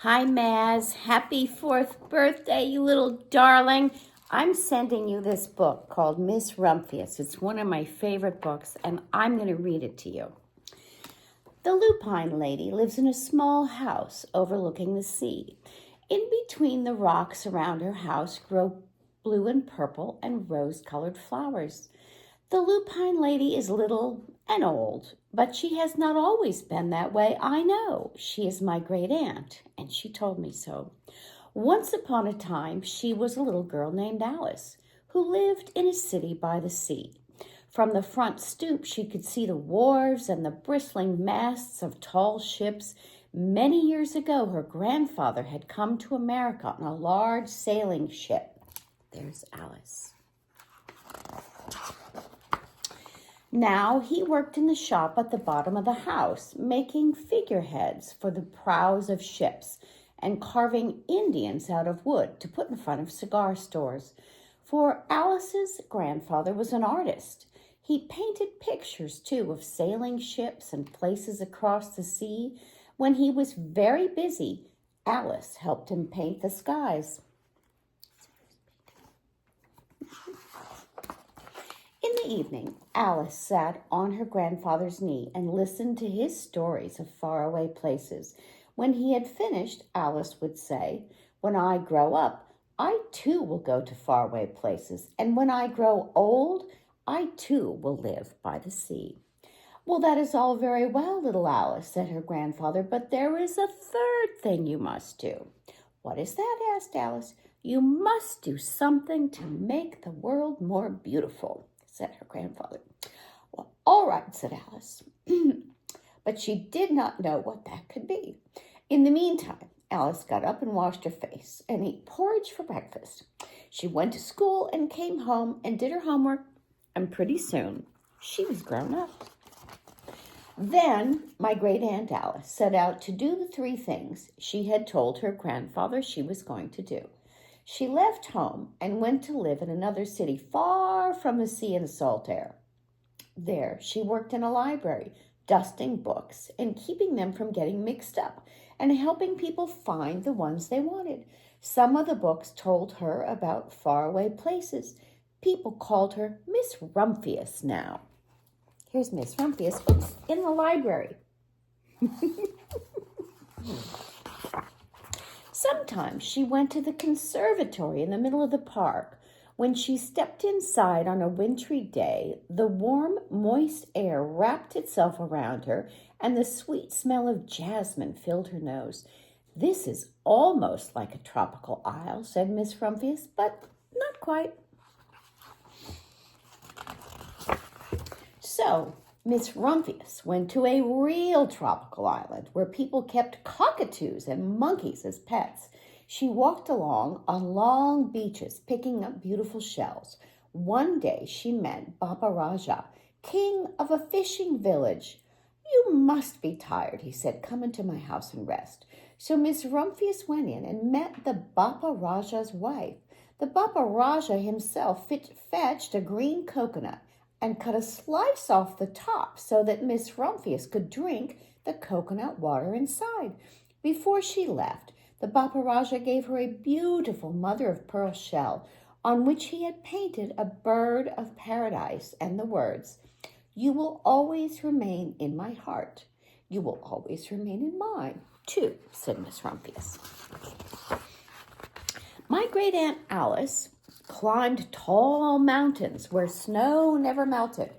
Hi, Maz. Happy 4th birthday, you little darling. I'm sending you this book called Miss Rumphius. It's one of my favorite books, and I'm going to read it to you. The lupine lady lives in a small house overlooking the sea. In between the rocks around her house grow blue and purple and rose-colored flowers. The lupine lady is little and old, but she has not always been that way. I know. She is my great aunt, and she told me so. Once upon a time, she was a little girl named Alice, who lived in a city by the sea. From the front stoop, she could see the wharves and the bristling masts of tall ships. Many years ago, her grandfather had come to America on a large sailing ship. There's Alice. Now he worked in the shop at the bottom of the house, making figureheads for the prows of ships and carving Indians out of wood to put in front of cigar stores. For Alice's grandfather was an artist. He painted pictures, too, of sailing ships and places across the sea. When he was very busy, Alice helped him paint the skies. In the evening, Alice sat on her grandfather's knee and listened to his stories of faraway places. When he had finished, Alice would say, "When I grow up, I too will go to faraway places, and when I grow old, I too will live by the sea." "Well, that is all very well, little Alice," said her grandfather, "but there is a third thing you must do." "What is that?" asked Alice. "You must do something to make the world more beautiful," said her grandfather. "Well, all right," said Alice. But she did not know what that could be. In the meantime, Alice got up and washed her face and ate porridge for breakfast. She went to school and came home and did her homework, and pretty soon she was grown up. Then my great aunt Alice set out to do the 3 things she had told her grandfather she was going to do. She left home and went to live in another city far from the sea and salt air. There she worked in a library, dusting books and keeping them from getting mixed up and helping people find the ones they wanted. Some of the books told her about faraway places. People called her Miss Rumphius now. Here's Miss Rumphius, in the library. Sometimes she went to the conservatory in the middle of the park. When she stepped inside on a wintry day, the warm, moist air wrapped itself around her, and the sweet smell of jasmine filled her nose. "This is almost like a tropical isle," said Miss Rumphius, "but not quite." So Miss Rumphius went to a real tropical island where people kept cockatoos and monkeys as pets. She walked along on long beaches, picking up beautiful shells. One day she met Baba Raja, king of a fishing village. "You must be tired," he said. "Come into my house and rest." So Miss Rumphius went in and met the Baba Raja's wife. The Baba Raja himself fetched a green coconut and cut a slice off the top so that Miss Rumphius could drink the coconut water inside. Before she left, the Baba Raja gave her a beautiful mother-of-pearl shell on which he had painted a bird of paradise and the words, "You will always remain in my heart. You will always remain in mine, too," said Miss Rumphius. My great aunt Alice climbed tall mountains where snow never melted.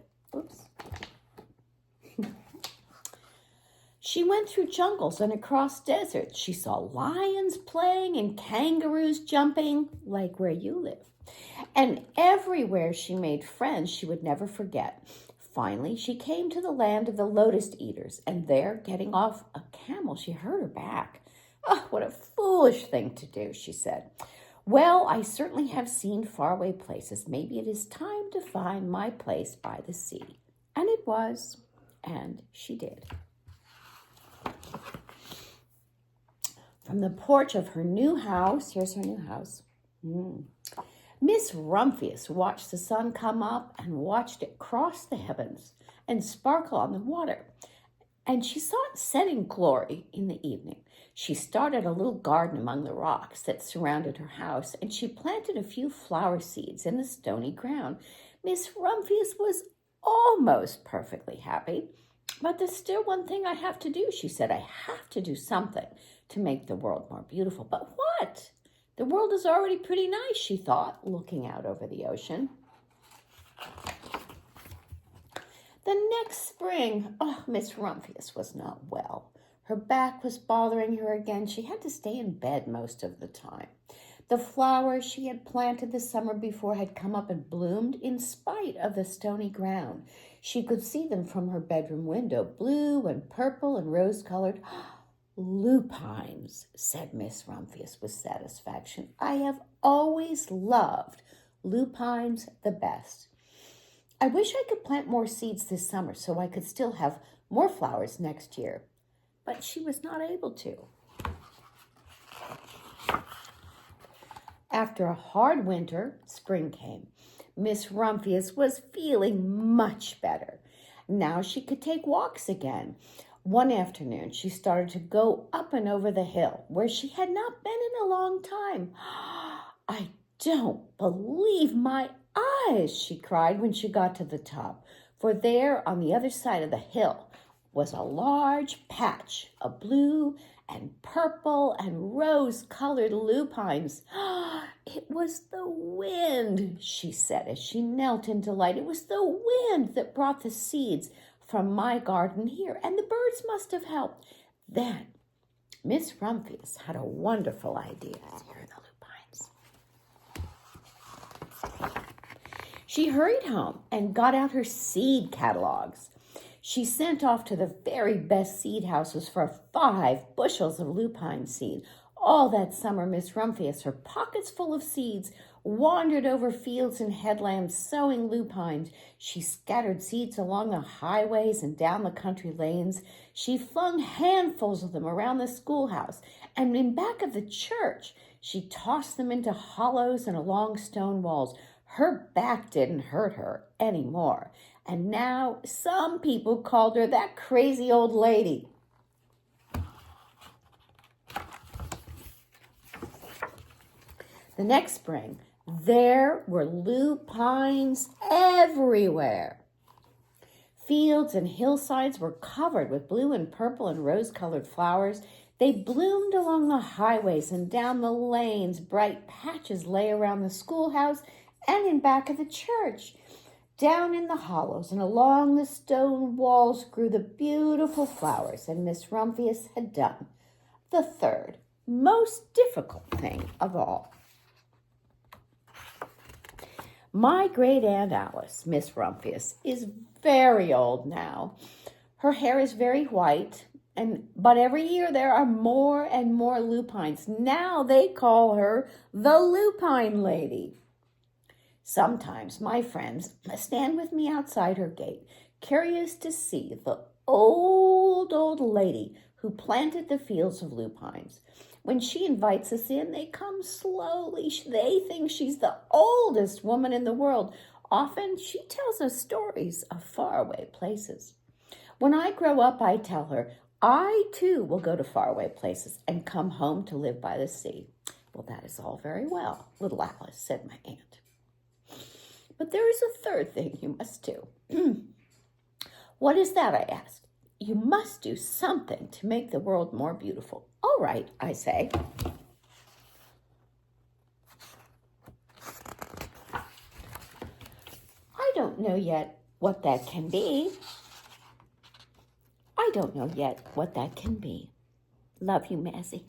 She went through jungles and across deserts. She saw lions playing and kangaroos jumping, like where you live. And everywhere she made friends she would never forget. Finally, she came to the land of the lotus eaters, and there, getting off a camel, she hurt her back. "Oh, what a foolish thing to do," she said. "Well, I certainly have seen faraway places. Maybe it is time to find my place by the sea." And it was, and she did. From the porch of her new house, here's her new house, Miss Rumphius watched the sun come up and watched it cross the heavens and sparkle on the water. And she saw it setting glory in the evening. She started a little garden among the rocks that surrounded her house, and she planted a few flower seeds in the stony ground. Miss Rumphius was almost perfectly happy. But there's still one thing I have to do, she said. I have to do something to make the world more beautiful. But what? The world is already pretty nice, she thought, looking out over the ocean. The next spring, Miss Rumphius was not well. Her back was bothering her again. She had to stay in bed most of the time. The flowers she had planted the summer before had come up and bloomed in spite of the stony ground. She could see them from her bedroom window, blue and purple and rose-colored. Lupines, said Miss Rumphius with satisfaction. I have always loved lupines the best. I wish I could plant more seeds this summer so I could still have more flowers next year. But she was not able to. After a hard winter, spring came. Miss Rumphius was feeling much better. Now she could take walks again. One afternoon, she started to go up and over the hill where she had not been in a long time. I don't believe my eyes, she cried when she got to the top, for there on the other side of the hill was a large patch of blue and purple and rose-colored lupines. It was the wind, she said as she knelt in delight. It was the wind that brought the seeds from my garden here, and the birds must have helped. Then Miss Rumphius had a wonderful idea. Here are the lupines. She hurried home and got out her seed catalogs. She sent off to the very best seed houses for 5 bushels of lupine seed. All that summer, Miss Rumphius, her pockets full of seeds, wandered over fields and headlands sowing lupines. She scattered seeds along the highways and down the country lanes. She flung handfuls of them around the schoolhouse, and in back of the church, she tossed them into hollows and along stone walls. Her back didn't hurt her anymore, and now some people called her that crazy old lady. The next spring, there were lupines everywhere. Fields and hillsides were covered with blue and purple and rose-colored flowers. They bloomed along the highways and down the lanes. Bright patches lay around the schoolhouse and in back of the church. Down in the hollows and along the stone walls grew the beautiful flowers, and Miss Rumphius had done the third most difficult thing of all. My great-aunt Alice, Miss Rumphius, is very old now. Her hair is very white, but every year there are more and more lupines. Now they call her the Lupine Lady. Sometimes my friends stand with me outside her gate, curious to see the old lady who planted the fields of lupines. When she invites us in, they come slowly. They think she's the oldest woman in the world. Often she tells us stories of faraway places. When I grow up, I tell her, I too will go to faraway places and come home to live by the sea. Well, that is all very well, little Alice, said my aunt. But there is a third thing you must do. What is that, I asked. You must do something to make the world more beautiful. All right, I say. I don't know yet what that can be. Love you, Mazzie.